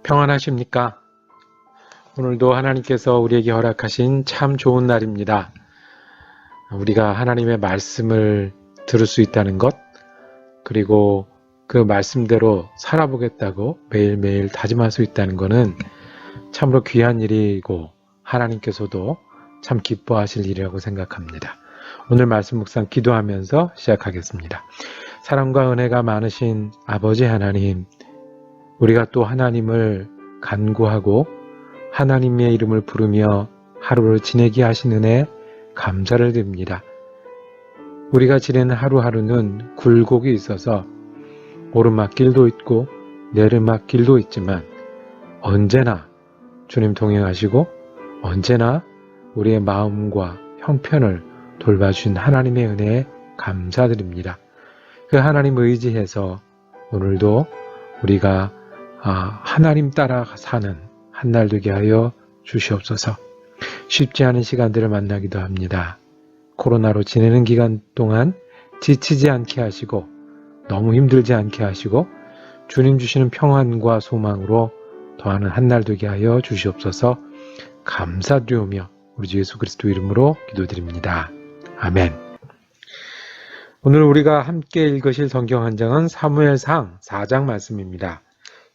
평안하십니까? 오늘도 하나님께서 우리에게 허락하신 참 좋은 날입니다. 우리가 하나님의 말씀을 들을 수 있다는 것, 그리고 그 말씀대로 살아보겠다고 매일매일 다짐할 수 있다는 것은 참으로 귀한 일이고 하나님께서도 참 기뻐하실 일이라고 생각합니다. 오늘 말씀 묵상 기도하면서 시작하겠습니다. 사랑과 은혜가 많으신 아버지 하나님, 우리가 또 하나님을 간구하고 하나님의 이름을 부르며 하루를 지내게 하신 은혜 감사를 드립니다. 우리가 지내는 하루하루는 굴곡이 있어서 오르막길도 있고 내리막길도 있지만 언제나 주님 동행하시고 언제나 우리의 마음과 형편을 돌봐주신 하나님의 은혜에 감사드립니다. 그 하나님 의지해서 오늘도 우리가 하나님 따라 사는 한 날 되게 하여 주시옵소서. 쉽지 않은 시간들을 만나기도 합니다. 코로나로 지내는 기간 동안 지치지 않게 하시고 너무 힘들지 않게 하시고 주님 주시는 평안과 소망으로 더하는 한 날 되게 하여 주시옵소서. 감사드리오며 우리 주 예수 그리스도 이름으로 기도드립니다. 아멘. 오늘 우리가 함께 읽으실 성경 한 장은 사무엘상 4장 말씀입니다.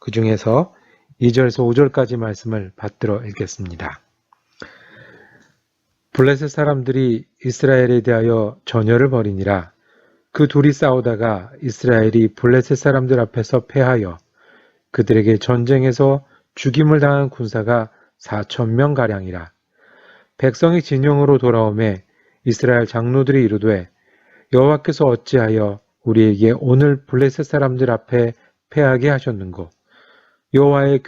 그 중에서 2절에서 5절까지 말씀을 받들어 읽겠습니다. 블레셋 사람들이 이스라엘에 대하여 전열을 벌이니라. 그 둘이 싸우다가 이스라엘이 블레셋 사람들 앞에서 패하여 그들에게 전쟁에서 죽임을 당한 군사가 4,000명가량이라. 백성이 진영으로 돌아오매 이스라엘 장로들이 이르되 여호와께서 어찌하여 우리에게 오늘 블레셋 사람들 앞에 패하게 하셨는고? 여호와의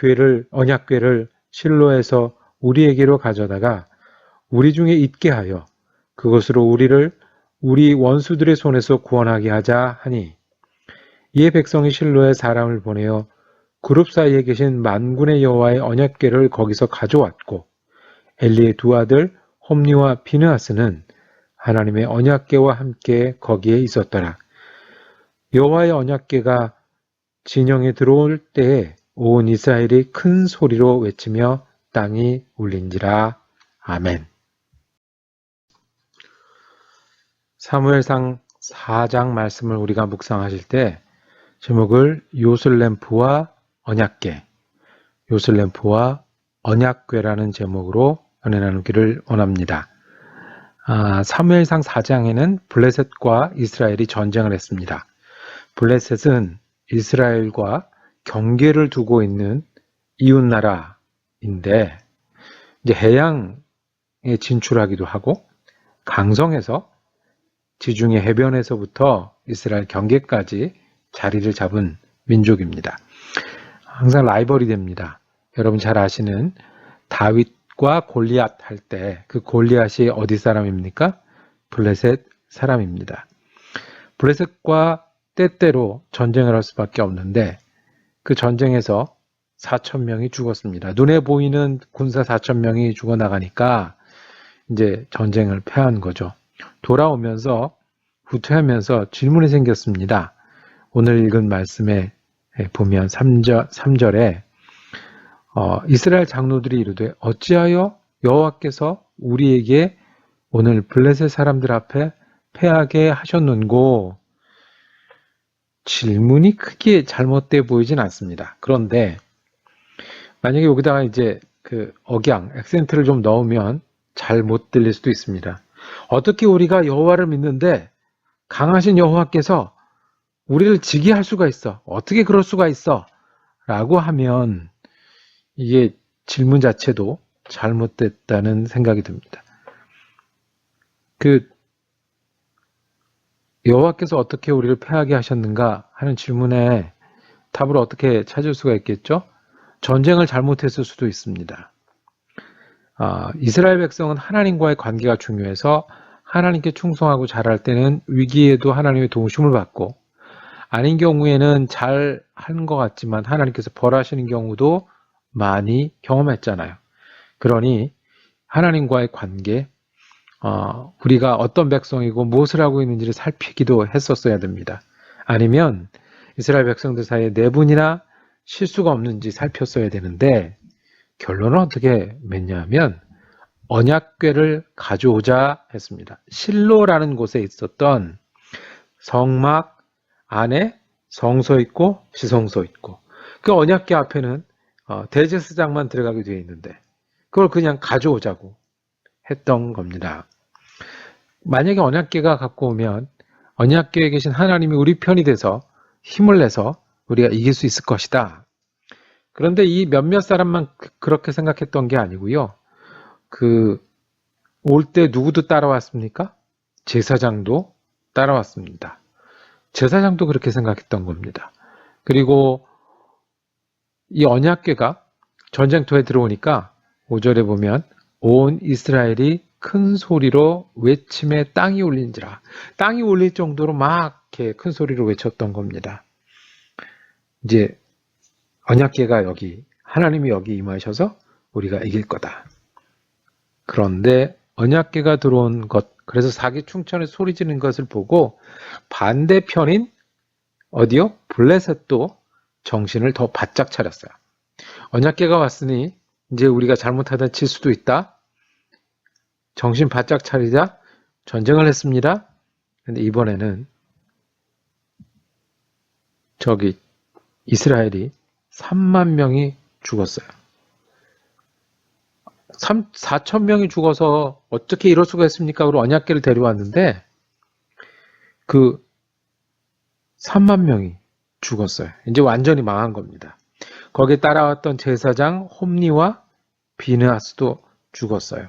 언약궤를 실로에서 우리에게로 가져다가 우리 중에 있게 하여 그것으로 우리를 우리 원수들의 손에서 구원하게 하자 하니, 이에 백성이 실로에 사람을 보내어 그룹 사이에 계신 만군의 여호와의 언약궤를 거기서 가져왔고, 엘리의 두 아들 홈리와 비느하스는 하나님의 언약궤와 함께 거기에 있었더라. 여호와의 언약궤가 진영에 들어올 때에 온 이스라엘이 큰 소리로 외치며 땅이 울린지라. 아멘. 사무엘상 4장 말씀을 우리가 묵상하실 때 제목을 요슬렘프와 언약궤, 요슬렘프와 언약궤라는 제목으로 은혜 나누기를 원합니다. 사무엘상 4장에는 블레셋과 이스라엘이 전쟁을 했습니다. 블레셋은 이스라엘과 경계를 두고 있는 이웃나라인데 이제 해양에 진출하기도 하고 강성에서 지중해 해변에서부터 이스라엘 경계까지 자리를 잡은 민족입니다. 항상 라이벌이 됩니다. 여러분 잘 아시는 다윗과 골리앗 할 때 그 골리앗이 어디 사람입니까? 블레셋 사람입니다. 블레셋과 때때로 전쟁을 할 수밖에 없는데 그 전쟁에서 4,000명이 죽었습니다. 눈에 보이는 군사 4,000명이 죽어나가니까 이제 전쟁을 패한 거죠. 돌아오면서 후퇴하면서 질문이 생겼습니다. 오늘 읽은 말씀에 보면 3절에 이스라엘 장로들이 이르되 어찌하여 여호와께서 우리에게 오늘 블레셋 사람들 앞에 패하게 하셨는고? 질문이 크게 잘못돼 보이진 않습니다. 그런데 만약에 여기다가 이제 그 액센트를 좀 넣으면 잘 못 들릴 수도 있습니다. 어떻게 우리가 여호와를 믿는데 강하신 여호와께서 우리를 지게 할 수가 있어? 어떻게 그럴 수가 있어? 라고 하면 이게 질문 자체도 잘못됐다는 생각이 듭니다. 여호와께서 어떻게 우리를 패하게 하셨는가 하는 질문에 답을 어떻게 찾을 수가 있겠죠? 전쟁을 잘못했을 수도 있습니다. 이스라엘 백성은 하나님과의 관계가 중요해서 하나님께 충성하고 잘할 때는 위기에도 하나님의 도우심을 받고, 아닌 경우에는 잘 하는 것 같지만 하나님께서 벌하시는 경우도 많이 경험했잖아요. 그러니 하나님과의 관계, 우리가 어떤 백성이고 무엇을 하고 있는지를 살피기도 했었어야 됩니다. 아니면 이스라엘 백성들 사이에 내분이나 실수가 없는지 살폈어야 되는데 결론은 어떻게 맺냐면 언약궤를 가져오자 했습니다. 실로라는 곳에 있었던 성막 안에 성소 있고 지성소 있고 그 언약궤 앞에는 대제사장만 들어가게 되어 있는데 그걸 그냥 가져오자고 했던 겁니다. 만약에 언약궤가 갖고 오면 언약궤에 계신 하나님이 우리 편이 돼서 힘을 내서 우리가 이길 수 있을 것이다. 그런데 이 몇몇 사람만 그렇게 생각했던 게 아니고요. 올 때 누구도 따라왔습니까? 제사장도 따라왔습니다. 제사장도 그렇게 생각했던 겁니다. 그리고 이 언약궤가 전쟁터에 들어오니까 5절에 보면 온 이스라엘이 큰 소리로 외침에 땅이 울린지라. 땅이 울릴 정도로 막 이렇게 큰 소리로 외쳤던 겁니다. 이제 언약궤가 여기, 하나님이 여기 임하셔서 우리가 이길 거다. 그런데 언약궤가 들어온 것, 그래서 사기충천에 소리 지르는 것을 보고 반대편인 어디요? 블레셋도 정신을 더 바짝 차렸어요. 언약궤가 왔으니 이제 우리가 잘못하다 칠 수도 있다. 정신 바짝 차리자 전쟁을 했습니다. 근데 이번에는 저기 이스라엘이 3만 명이 죽었어요. 4천 명이 죽어서 어떻게 이럴 수가 있습니까? 우리 언약궤를 데려왔는데 그 3만 명이 죽었어요. 이제 완전히 망한 겁니다. 거기에 따라왔던 제사장 홈니와 비느하스도 죽었어요.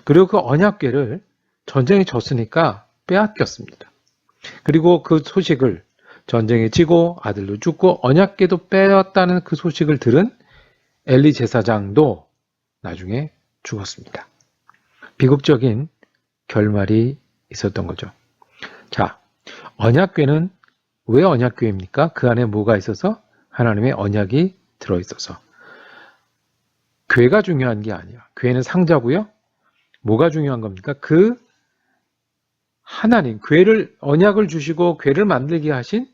그리고 그 언약궤를 전쟁에 졌으니까 빼앗겼습니다. 그리고 그 소식을 전쟁에 지고 아들도 죽고 언약궤도 빼앗다는 그 소식을 들은 엘리 제사장도 나중에 죽었습니다. 비극적인 결말이 있었던 거죠. 자, 언약궤는 왜 언약궤입니까? 그 안에 뭐가 있어서? 하나님의 언약이 들어있어서. 궤가 중요한 게 아니야. 궤는 상자고요. 뭐가 중요한 겁니까? 그 하나님, 언약을 주시고 궤를 만들게 하신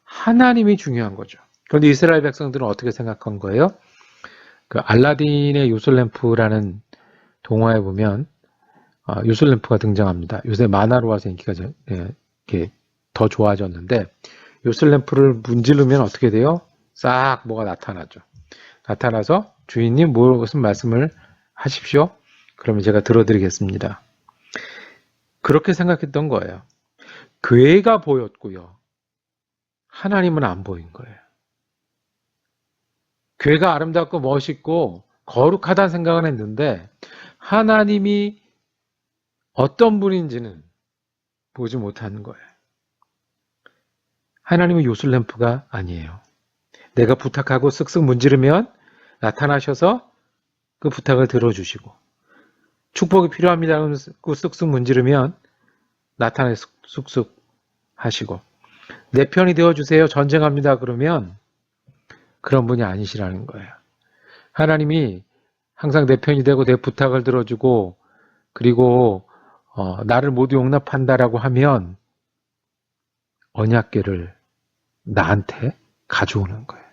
하나님이 중요한 거죠. 그런데 이스라엘 백성들은 어떻게 생각한 거예요? 그 알라딘의 요술램프라는 동화에 보면 요술램프가 등장합니다. 요새 만화로 와서 인기가 이렇게 더 좋아졌는데 요술램프를 문지르면 어떻게 돼요? 싹 뭐가 나타나죠. 나타나서 주인님 무슨 말씀을 하십시오. 그러면 제가 들어드리겠습니다. 그렇게 생각했던 거예요. 궤가 보였고요. 하나님은 안 보인 거예요. 궤가 아름답고 멋있고 거룩하다는 생각은 했는데 하나님이 어떤 분인지는 보지 못하는 거예요. 하나님은 요술램프가 아니에요. 내가 부탁하고 쓱쓱 문지르면 나타나셔서 그 부탁을 들어주시고 축복이 필요합니다. 그러면 쓱쓱 문지르면 나타나서 쑥쑥 하시고 내 편이 되어주세요. 전쟁합니다. 그러면 그런 분이 아니시라는 거예요. 하나님이 항상 내 편이 되고 내 부탁을 들어주고 그리고 나를 모두 용납한다라고 하면 언약궤를 나한테 가져오는 거예요.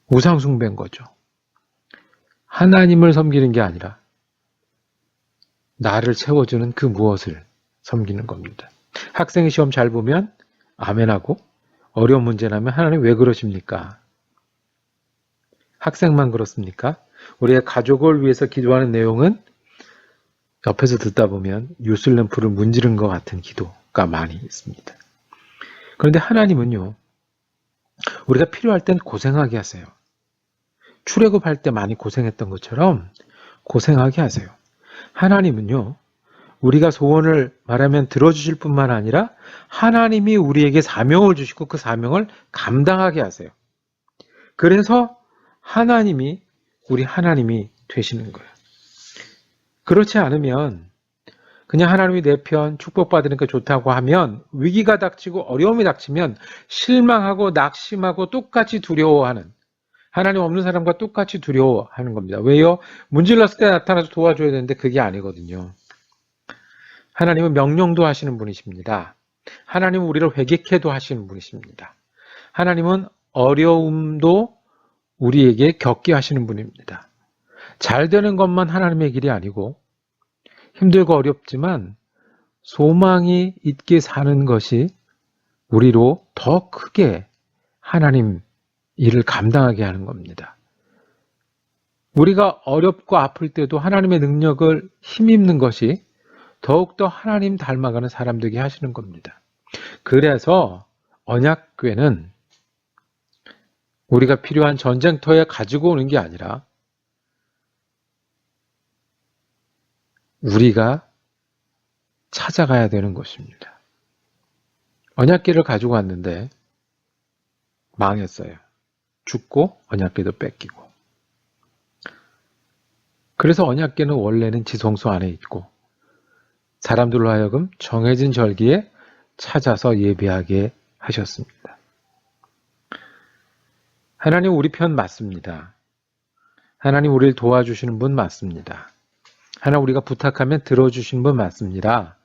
우상숭배인 거죠. 하나님을 섬기는 게 아니라 나를 채워주는 그 무엇을 섬기는 겁니다. 학생이 시험 잘 보면 아멘하고 어려운 문제 나면 하나님 왜 그러십니까? 학생만 그렇습니까? 우리의 가족을 위해서 기도하는 내용은 옆에서 듣다 보면 요술램프를 문지른 것 같은 기도가 많이 있습니다. 그런데 하나님은요. 우리가 필요할 땐 고생하게 하세요. 출애굽할 때 많이 고생했던 것처럼 고생하게 하세요. 하나님은요. 우리가 소원을 말하면 들어주실 뿐만 아니라 하나님이 우리에게 사명을 주시고 그 사명을 감당하게 하세요. 그래서 하나님이 우리 하나님이 되시는 거예요. 그렇지 않으면 그냥 하나님이 내 편 축복받으니까 좋다고 하면 위기가 닥치고 어려움이 닥치면 실망하고 낙심하고 똑같이 두려워하는 하나님 없는 사람과 똑같이 두려워하는 겁니다. 왜요? 문질렀을 때 나타나서 도와줘야 되는데 그게 아니거든요. 하나님은 명령도 하시는 분이십니다. 하나님은 우리를 회개케도 하시는 분이십니다. 하나님은 어려움도 우리에게 겪게 하시는 분입니다. 잘 되는 것만 하나님의 길이 아니고 힘들고 어렵지만 소망이 있게 사는 것이 우리로 더 크게 하나님 일을 감당하게 하는 겁니다. 우리가 어렵고 아플 때도 하나님의 능력을 힘입는 것이 더욱더 하나님 닮아가는 사람 되게 하시는 겁니다. 그래서 언약궤는 우리가 필요한 전쟁터에 가지고 오는 게 아니라 우리가 찾아가야 되는 것입니다. 언약궤를 가지고 왔는데 망했어요. 죽고 언약궤도 뺏기고. 그래서 언약궤는 원래는 지성소 안에 있고 사람들로 하여금 정해진 절기에 찾아서 예배하게 하셨습니다. 하나님 우리 편 맞습니다. 하나님 우리를 도와주시는 분 맞습니다. 하나님 우리가 부탁하면 들어주시는 분 맞습니다.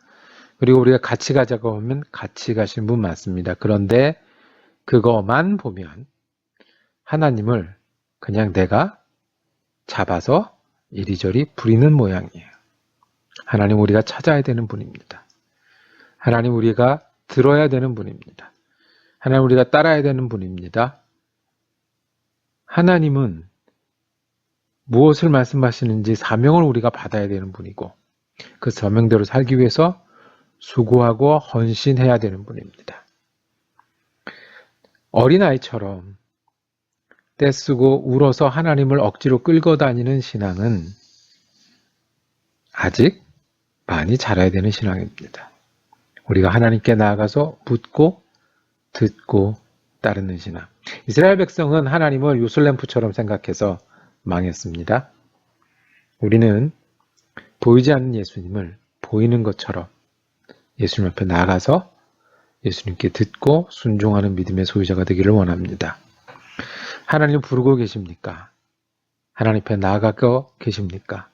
그리고 우리가 같이 가자고 하면 같이 가시는 분 맞습니다. 그런데 그거만 보면 하나님을 그냥 내가 잡아서 이리저리 부리는 모양이에요. 하나님 우리가 찾아야 되는 분입니다. 하나님 우리가 들어야 되는 분입니다. 하나님 우리가 따라야 되는 분입니다. 하나님은 무엇을 말씀하시는지 사명을 우리가 받아야 되는 분이고 그 사명대로 살기 위해서 수고하고 헌신해야 되는 분입니다. 어린아이처럼 떼쓰고 울어서 하나님을 억지로 끌고 다니는 신앙은 아직 많이 자라야 되는 신앙입니다. 우리가 하나님께 나아가서 묻고 듣고 따르는 신앙. 이스라엘 백성은 하나님을 요술램프처럼 생각해서 망했습니다. 우리는 보이지 않는 예수님을 보이는 것처럼 예수님 앞에 나아가서 예수님께 듣고 순종하는 믿음의 소유자가 되기를 원합니다. 하나님 부르고 계십니까? 하나님 앞에 나아가고 계십니까?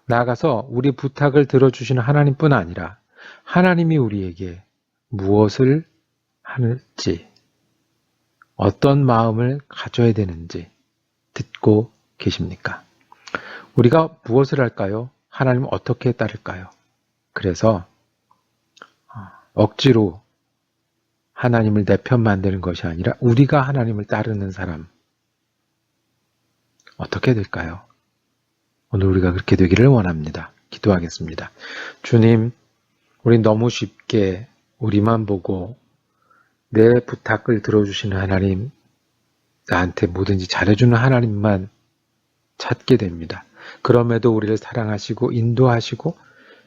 나아가서 우리 부탁을 들어주시는 하나님뿐 아니라 하나님이 우리에게 무엇을 하는지 어떤 마음을 가져야 되는지 듣고 계십니까? 우리가 무엇을 할까요? 하나님 어떻게 따를까요? 그래서 억지로 하나님을 내 편 만드는 것이 아니라 우리가 하나님을 따르는 사람 어떻게 될까요? 오늘 우리가 그렇게 되기를 원합니다. 기도하겠습니다. 주님, 우리 너무 쉽게 우리만 보고 내 부탁을 들어주시는 하나님, 나한테 뭐든지 잘해주는 하나님만 찾게 됩니다. 그럼에도 우리를 사랑하시고 인도하시고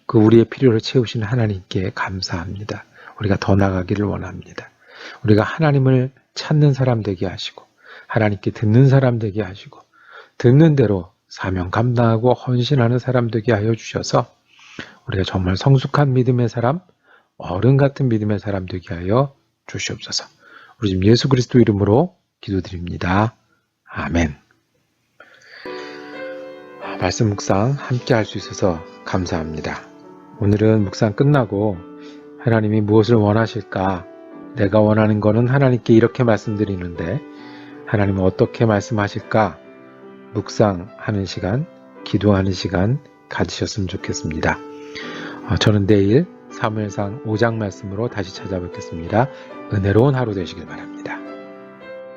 그 우리의 필요를 채우시는 하나님께 감사합니다. 우리가 더 나가기를 원합니다. 우리가 하나님을 찾는 사람 되게 하시고 하나님께 듣는 사람 되게 하시고 듣는 대로 사명 감당하고 헌신하는 사람 되게 하여 주셔서 우리가 정말 성숙한 믿음의 사람, 어른 같은 믿음의 사람 되게 하여 주시옵소서. 우리 지금 예수 그리스도 이름으로 기도드립니다. 아멘. 말씀 묵상 함께 할 수 있어서 감사합니다. 오늘은 묵상 끝나고 하나님이 무엇을 원하실까? 내가 원하는 거는 하나님께 이렇게 말씀드리는데 하나님은 어떻게 말씀하실까? 묵상하는 시간, 기도하는 시간 가지셨으면 좋겠습니다. 저는 내일 사무엘상 5장 말씀으로 다시 찾아뵙겠습니다. 은혜로운 하루 되시길 바랍니다.